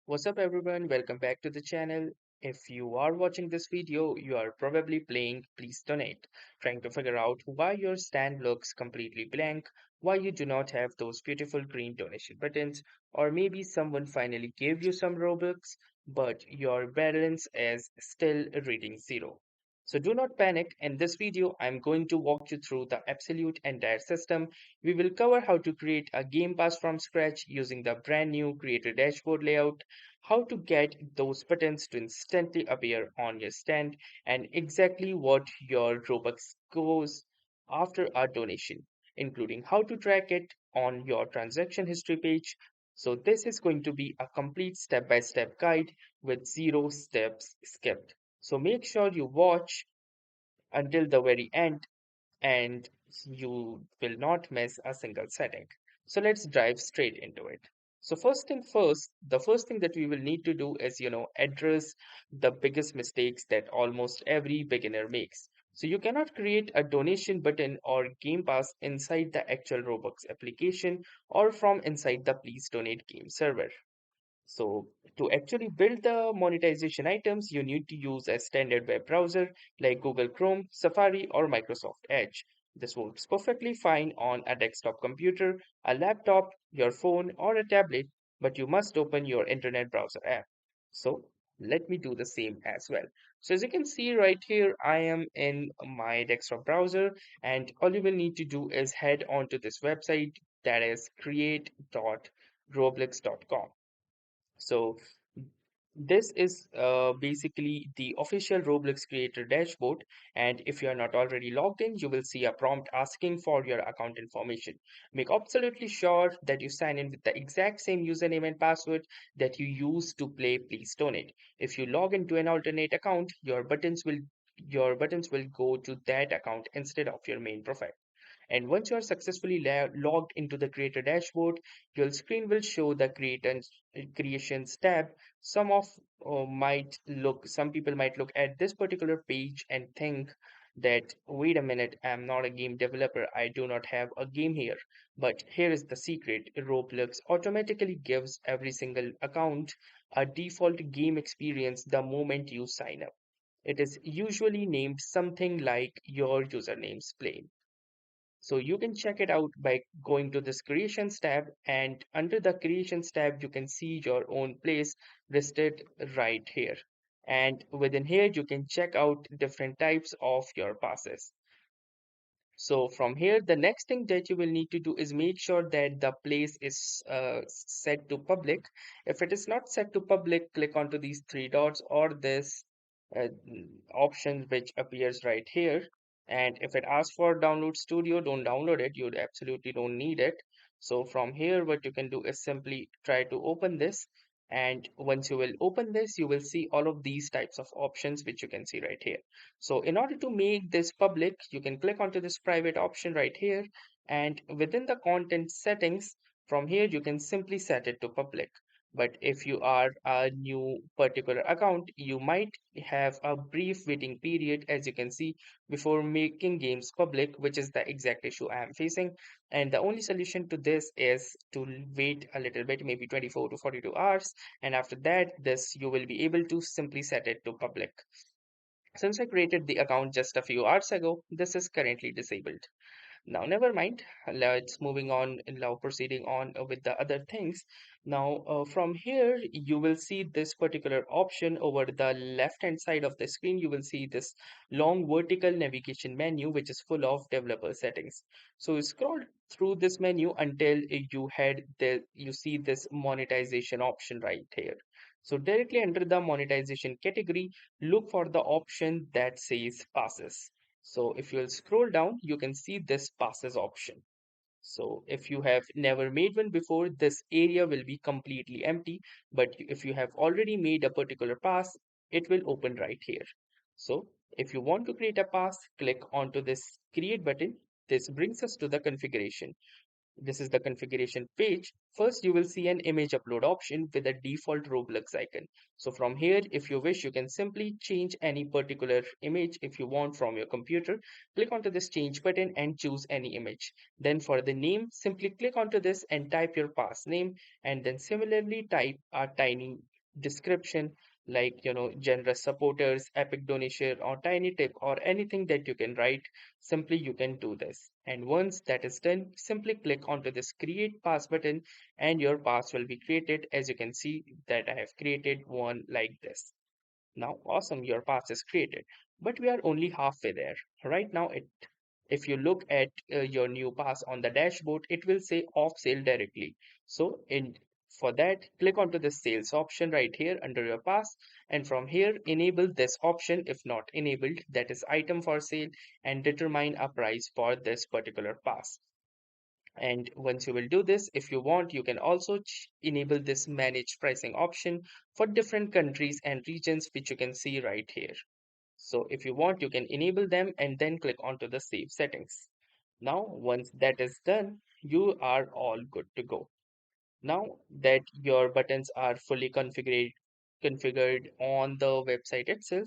What's up everyone? Welcome back to the channel. If you are watching this video, you are probably playing Please Donate, trying to figure out why your stand looks completely blank, why you do not have those beautiful green donation buttons, or maybe someone finally gave you some Robux, but your balance is still reading zero. So do not panic. In this video, I'm going to walk you through the absolute entire system. We will cover how to create a game pass from scratch using the brand new creator dashboard layout, how to get those buttons to instantly appear on your stand, and exactly what your Robux goes after a donation, including how to track it on your transaction history page. So this is going to be a complete step-by-step guide with zero steps skipped. So make sure you watch until the very end and you will not miss a single setting. So let's dive straight into it. So first thing first, the first thing that we will need to do is, address the biggest mistakes that almost every beginner makes. So you cannot create a donation button or game pass inside the actual Roblox application or from inside the Please Donate game server. So to actually build the monetization items, you need to use a standard web browser like Google Chrome, Safari, or Microsoft Edge. This works perfectly fine on a desktop computer, a laptop, your phone, or a tablet, but you must open your internet browser app. So let me do the same as well. So as you can see right here, I am in my desktop browser, and all you will need to do is head on to this website, that is create.roblox.com. So this is basically the official Roblox creator dashboard, and if you are not already logged in, you will see a prompt asking for your account information. Make absolutely sure that you sign in with the exact same username and password that you use to play Please Donate. If you log into an alternate account, your buttons will go to that account instead of your main profile. And once you are successfully logged into the creator dashboard, your screen will show the creations tab. Some people might look at this particular page and think that, wait a minute, I'm not a game developer. I do not have a game here. But here is the secret. Roblox automatically gives every single account a default game experience the moment you sign up. It is usually named something like your username's plain. So you can check it out by going to this creations tab, and under the creations tab you can see your own place listed right here. And within here you can check out different types of your passes. So from here, the next thing that you will need to do is make sure that the place is set to public. If it is not set to public, click onto these three dots or this option which appears right here. And if it asks for download studio, don't download it. You absolutely don't need it. So from here, what you can do is simply try to open this. And once you will open this, you will see all of these types of options which you can see right here. So in order to make this public, you can click onto this private option right here, and within the content settings, from here you can simply set it to public. But if you are a new particular account, you might have a brief waiting period, as you can see, before making games public, which is the exact issue I am facing. And the only solution to this is to wait a little bit, maybe 24 to 42 hours, and after that, this you will be able to simply set it to public. Since I created the account just a few hours ago, this is currently disabled. Now, never mind. Let's moving on and now proceeding on with the other things. Now, from here, you will see this particular option over the left hand side of the screen. You will see this long vertical navigation menu, which is full of developer settings. So scroll through this menu until you see this monetization option right here. So directly under the monetization category, look for the option that says passes. So if you'll scroll down, you can see this passes option. So if you have never made one before, this area will be completely empty. But if you have already made a particular pass, it will open right here. So if you want to create a pass, click onto this create button. This brings us to the configuration. This is the configuration page. First, you will see an image upload option with a default Roblox icon. So from here, if you wish, you can simply change any particular image if you want from your computer. Click onto this change button and choose any image. Then for the name, simply click onto this and type your pass name, and then similarly type a tiny description like generous supporters, epic donation, or tiny tip, or anything that you can write. Simply you can do this, and once that is done, simply click onto this create pass button and your pass will be created. As you can see that I have created one like this. Now, awesome, your pass is created, but we are only halfway there. Right now, if you look at your new pass on the dashboard, it will say off sale directly. So, for that, click onto the sales option right here under your pass, and from here, enable this option if not enabled, that is item for sale, and determine a price for this particular pass. And once you will do this, if you want, you can also enable this manage pricing option for different countries and regions, which you can see right here. So if you want, you can enable them and then click onto the save settings. Now, once that is done, you are all good to go. Now that your buttons are fully configured on the website itself,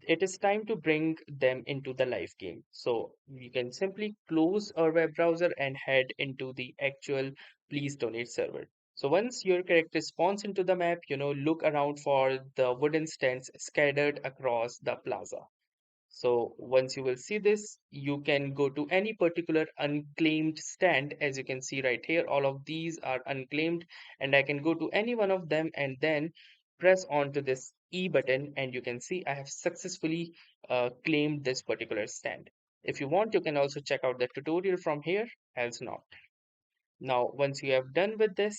it is time to bring them into the live game. So you can simply close our web browser and head into the actual please donate server. So once your character spawns into the map, look around for the wooden stands scattered across the plaza. So once you will see this, you can go to any particular unclaimed stand. As you can see right here, all of these are unclaimed, and I can go to any one of them and then press onto this E button, and you can see I have successfully claimed this particular stand. If you want, you can also check out the tutorial from here, else not. Now, once you have done with this,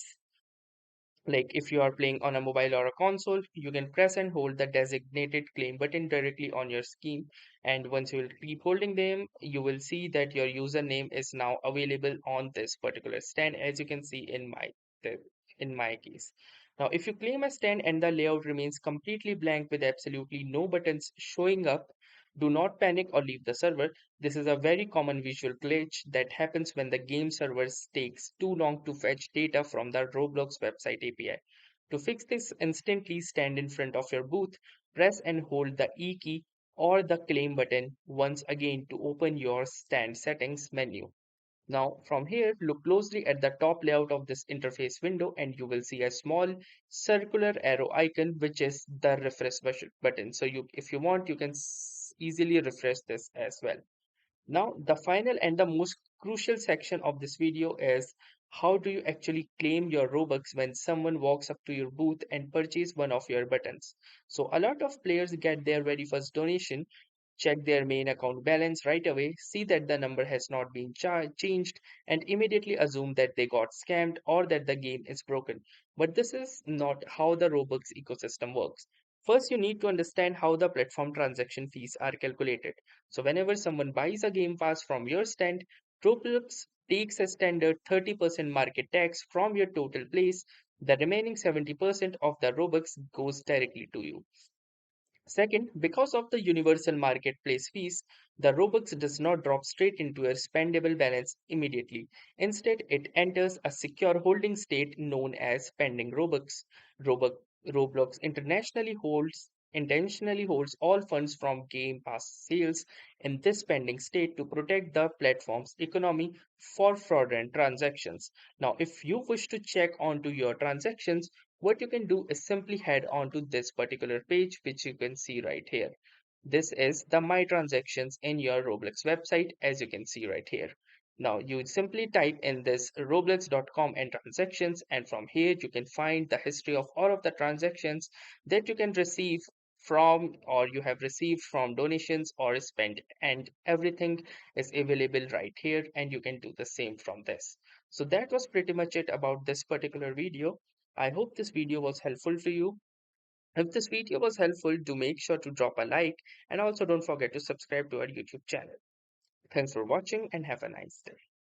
like if you are playing on a mobile or a console, you can press and hold the designated claim button directly on your screen. And once you will keep holding them, you will see that your username is now available on this particular stand, as you can see in my case. Now, if you claim a stand and the layout remains completely blank with absolutely no buttons showing up, do not panic or leave the server. This is a very common visual glitch that happens when the game servers takes too long to fetch data from the Roblox website API. To fix this, instantly stand in front of your booth, press and hold the E key or the claim button once again to open your stand settings menu. Now, from here, look closely at the top layout of this interface window and you will see a small circular arrow icon, which is the refresh button. So if you want, you can easily refresh this as well. Now, the final and the most crucial section of this video is how do you actually claim your Robux when someone walks up to your booth and purchase one of your buttons. So a lot of players get their very first donation, check their main account balance right away, see that the number has not been changed, and immediately assume that they got scammed or that the game is broken. But this is not how the Robux ecosystem works. First, you need to understand how the platform transaction fees are calculated. So, whenever someone buys a game pass from your stand, Roblox takes a standard 30% market tax from your total place. The remaining 70% of the Robux goes directly to you. Second, because of the universal marketplace fees, the Robux does not drop straight into your spendable balance immediately. Instead, it enters a secure holding state known as pending Robux. Robux Roblox intentionally holds all funds from Game Pass sales in this pending state to protect the platform's economy for fraudulent transactions. Now, if you wish to check onto your transactions, what you can do is simply head on to this particular page, which you can see right here. This is the my transactions in your Roblox website, as you can see right here. Now you simply type in this roblox.com and transactions, and from here you can find the history of all of the transactions that you can receive from or you have received from donations or spent, and everything is available right here, and you can do the same from this. So that was pretty much it about this particular video. I hope this video was helpful to you. If this video was helpful, do make sure to drop a like and also don't forget to subscribe to our YouTube channel. Thanks for watching and have a nice day.